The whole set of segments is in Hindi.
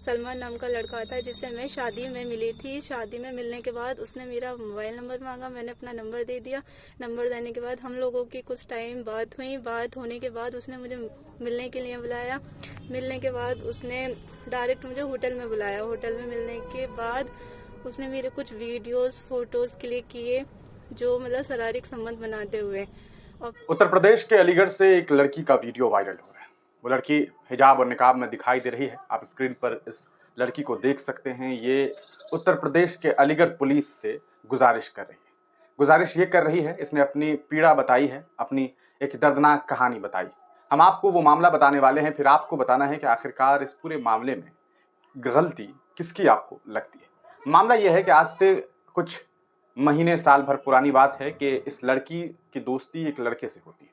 सलमान नाम का लड़का था जिससे मैं शादी में मिली थी। शादी में मिलने के बाद उसने मेरा मोबाइल नंबर मांगा, मैंने अपना नंबर दे दिया। नंबर देने के बाद हम लोगों की कुछ टाइम बात हुई। बात होने के बाद उसने मुझे मिलने के लिए बुलाया। मिलने के बाद उसने डायरेक्ट मुझे होटल में बुलाया। होटल में मिलने के बाद उसने मेरे कुछ वीडियोस फोटोज क्लिक किए जो मतलब शारीरिक संबंध बनाते हुए। और उत्तर प्रदेश के अलीगढ़ से एक लड़की का वीडियो वायरल हो रहा है। वो लड़की हिजाब और निकाब में दिखाई दे रही है। आप स्क्रीन पर इस लड़की को देख सकते हैं। ये उत्तर प्रदेश के अलीगढ़ पुलिस से गुजारिश कर रही है। गुजारिश ये कर रही है, इसने अपनी पीड़ा बताई है, अपनी एक दर्दनाक कहानी बताई। हम आपको वो मामला बताने वाले हैं, फिर आपको बताना है कि आखिरकार इस पूरे मामले में गलती किसकी आपको लगती है। मामला यह है कि आज से कुछ महीने साल भर पुरानी बात है कि इस लड़की की दोस्ती एक लड़के से होती है।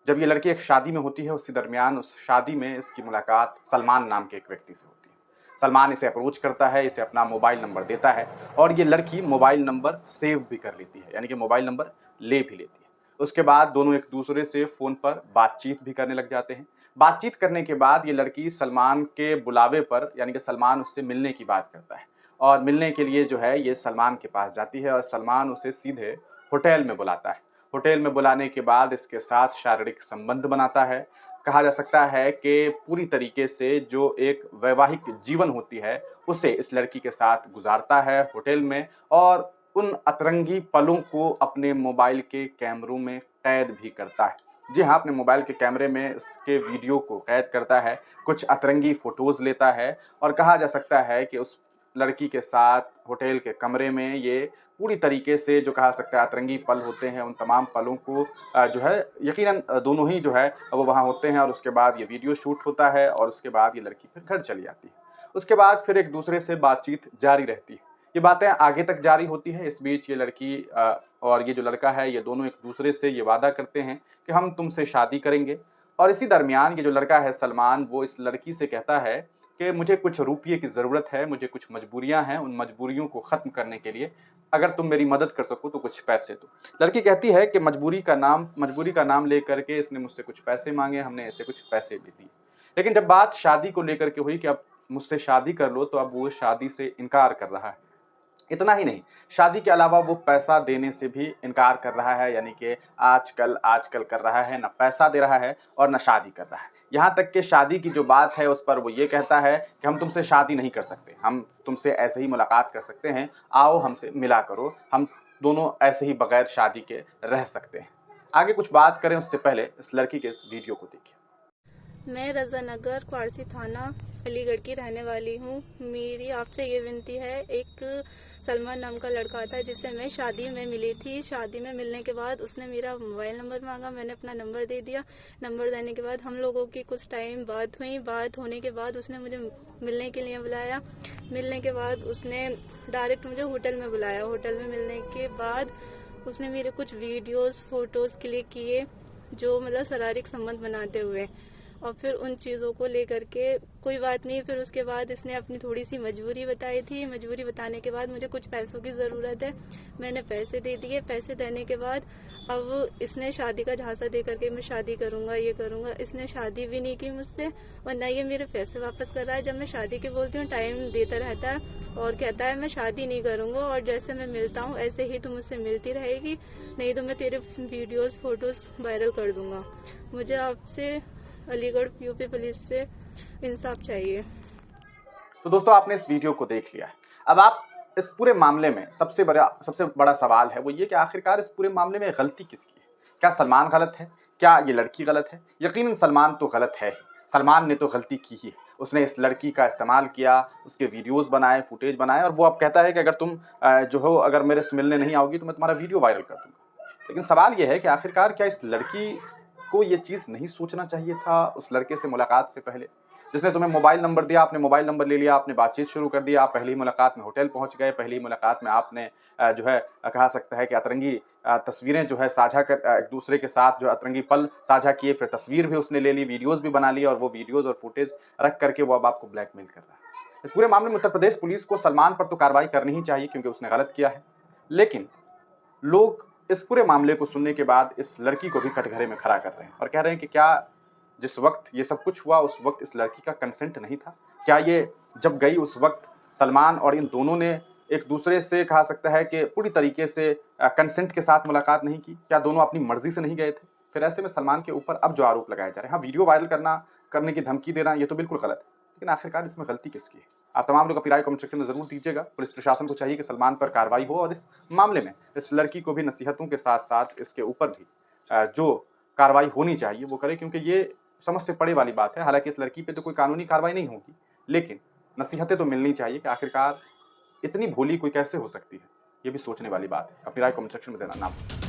जब ये लड़की एक शादी में होती है, उसी दरमियान उस शादी में इसकी मुलाकात सलमान नाम के एक व्यक्ति से होती है। सलमान इसे अप्रोच करता है, इसे अपना मोबाइल नंबर देता है और ये लड़की मोबाइल नंबर सेव भी कर लेती है, यानी कि मोबाइल नंबर ले भी लेती है। उसके बाद दोनों एक दूसरे से फ़ोन पर बातचीत भी करने लग जाते हैं। बातचीत करने के बाद ये लड़की सलमान के बुलावे पर, यानी कि सलमान उससे मिलने की बात करता है और मिलने के लिए जो है ये सलमान के पास जाती है और सलमान उसे सीधे होटल में बुलाता है। होटल में बुलाने के बाद इसके साथ शारीरिक संबंध बनाता है। कहा जा सकता है कि पूरी तरीके से जो एक वैवाहिक जीवन होती है, उसे इस लड़की के साथ गुज़ारता है होटल में और उन अतरंगी पलों को अपने मोबाइल के कैमरों में कैद भी करता है। जी हाँ, अपने मोबाइल के कैमरे में इसके वीडियो को कैद करता है, कुछ अतरंगी फ़ोटोज़ लेता है और कहा जा सकता है कि उस लड़की के साथ होटल के कमरे में ये पूरी तरीके से जो कहा सकता है अतरंगी पल होते हैं, उन तमाम पलों को जो है यकीनन दोनों ही जो है वो वहाँ होते हैं और उसके बाद ये वीडियो शूट होता है और उसके बाद ये लड़की फिर घर चली जाती है। उसके बाद फिर एक दूसरे से बातचीत जारी रहती है। ये बातें आगे तक जारी होती हैं। इस बीच ये लड़की और ये जो लड़का है, ये दोनों एक दूसरे से ये वादा करते हैं कि हम तुमसे शादी करेंगे और इसी दरमियान ये जो लड़का है सलमान, वो इस लड़की से कहता है कि मुझे कुछ रुपये की ज़रूरत है, मुझे कुछ मजबूरियाँ हैं, उन मजबूरियों को ख़त्म करने के लिए अगर तुम मेरी मदद कर सको तो कुछ पैसे दो। लड़की कहती है कि मजबूरी का नाम लेकर के इसने मुझसे कुछ पैसे माँगे, हमने इसे कुछ पैसे भी दिए। लेकिन जब बात शादी को लेकर के हुई कि अब मुझसे शादी कर लो, तो अब वो शादी से इनकार कर रहा है। इतना ही नहीं, शादी के अलावा वो पैसा देने से भी इनकार कर रहा है, यानी कि आजकल आजकल कर रहा है, ना पैसा दे रहा है और ना शादी कर रहा है। यहाँ तक कि शादी की जो बात है उस पर वो ये कहता है कि हम तुमसे शादी नहीं कर सकते, हम तुमसे ऐसे ही मुलाकात कर सकते हैं, आओ हमसे मिला करो, हम दोनों ऐसे ही बगैर शादी के रह सकते हैं। आगे कुछ बात करें उससे पहले इस लड़की के इस वीडियो को देखिए। मैं रजा नगर क्वारसी थाना अलीगढ़ की रहने वाली हूँ। मेरी आपसे ये विनती है, एक सलमान नाम का लड़का था जिससे मैं शादी में मिली थी। शादी में मिलने के बाद उसने मेरा मोबाइल नंबर मांगा, मैंने अपना नंबर दे दिया। नंबर देने के बाद हम लोगों की कुछ टाइम बात हुई। बात होने के बाद उसने मुझे मिलने के लिए बुलाया। मिलने के बाद उसने डायरेक्ट मुझे होटल में बुलाया। होटल में मिलने के बाद उसने मेरे कुछ वीडियोस फोटोज क्लिक किए जो मतलब शारीरिक संबंध बनाते हुए। और फिर उन चीज़ों को लेकर के कोई बात नहीं। फिर उसके बाद इसने अपनी थोड़ी सी मजबूरी बताई थी। मजबूरी बताने के बाद मुझे कुछ पैसों की ज़रूरत है, मैंने पैसे दे दिए। पैसे देने के बाद अब इसने शादी का झांसा दे करके मैं शादी करूँगा, ये करूँगा। इसने शादी भी नहीं की मुझसे और ना ये मेरे पैसे वापस कर रहा है। जब मैं शादी की बोलती हूँ टाइम देता रहता है और कहता है मैं शादी नहीं करूँगा और जैसे मैं मिलता हूँ ऐसे ही तुम मुझसे मिलती रहेगी, नहीं तो मैं तेरे वीडियोज़ फोटोज़ वायरल कर दूँगा। मुझे आपसे अलीगढ़ यूपी पुलिस से इंसाफ चाहिए। तो दोस्तों आपने इस वीडियो को देख लिया है। अब आप इस पूरे मामले में सबसे बड़ा सवाल है वो ये कि आखिरकार इस पूरे मामले में गलती किसकी है? क्या सलमान गलत है? क्या ये लड़की गलत है? यकीनन सलमान तो गलत है ही। सलमान ने तो गलती की ही है। उसने इस लड़की का इस्तेमाल किया, उसके वीडियोज़ बनाए, फुटेज बनाए और वो अब कहता है कि अगर तुम जो हो अगर मेरे से मिलने नहीं आओगी तो मैं तुम्हारा वीडियो वायरल कर दूँगा। लेकिन सवाल ये है कि आखिरकार क्या इस लड़की को ये चीज़ नहीं सोचना चाहिए था उस लड़के से मुलाकात से पहले? जिसने तुम्हें मोबाइल नंबर दिया, आपने मोबाइल नंबर ले लिया, आपने बातचीत शुरू कर दी, आप पहली मुलाकात में होटल पहुँच गए, पहली मुलाकात में आपने जो है कहा सकता है कि अतरंगी तस्वीरें जो है साझा कर एक-दूसरे के साथ जो अतरंगी पल साझा किए, फिर तस्वीर भी उसने ले ली, वीडियोज़ भी बना ली और वो वीडियोज़ और फुटेज रख कर के वो अब आपको ब्लैकमेल कर रहा है। इस पूरे मामले में उत्तर प्रदेश पुलिस को सलमान पर तो कार्रवाई करनी ही चाहिए क्योंकि उसने गलत किया है। लेकिन लोग इस पूरे मामले को सुनने के बाद इस लड़की को भी कटघरे में खड़ा कर रहे हैं और कह रहे हैं कि क्या जिस वक़्त ये सब कुछ हुआ उस वक़्त इस लड़की का कंसेंट नहीं था? क्या ये जब गई उस वक्त सलमान और इन दोनों ने एक दूसरे से कहा सकता है कि पूरी तरीके से कंसेंट के साथ मुलाकात नहीं की? क्या दोनों अपनी मर्जी से नहीं गए थे? फिर ऐसे में सलमान के ऊपर अब जो आरोप लगाए जा रहे हैं, हाँ वीडियो वायरल करने की धमकी देना ये तो बिल्कुल गलत है, लेकिन आखिरकार इसमें गलती किसकी है? आप तमाम लोग अपनी राय कमेंट सेक्शन में जरूर दीजिएगा। पुलिस प्रशासन को चाहिए कि सलमान पर कार्रवाई हो और इस मामले में इस लड़की को भी नसीहतों के साथ साथ इसके ऊपर भी जो कार्रवाई होनी चाहिए वो करे, क्योंकि ये समझ से परे वाली बात है। हालांकि इस लड़की पे तो कोई कानूनी कार्रवाई नहीं होगी, लेकिन नसीहतें तो मिलनी चाहिए कि आखिरकार इतनी भोली कोई कैसे हो सकती है। ये भी सोचने वाली बात है। अपनी राय कमेंट सेक्शन में देना ना भूलें।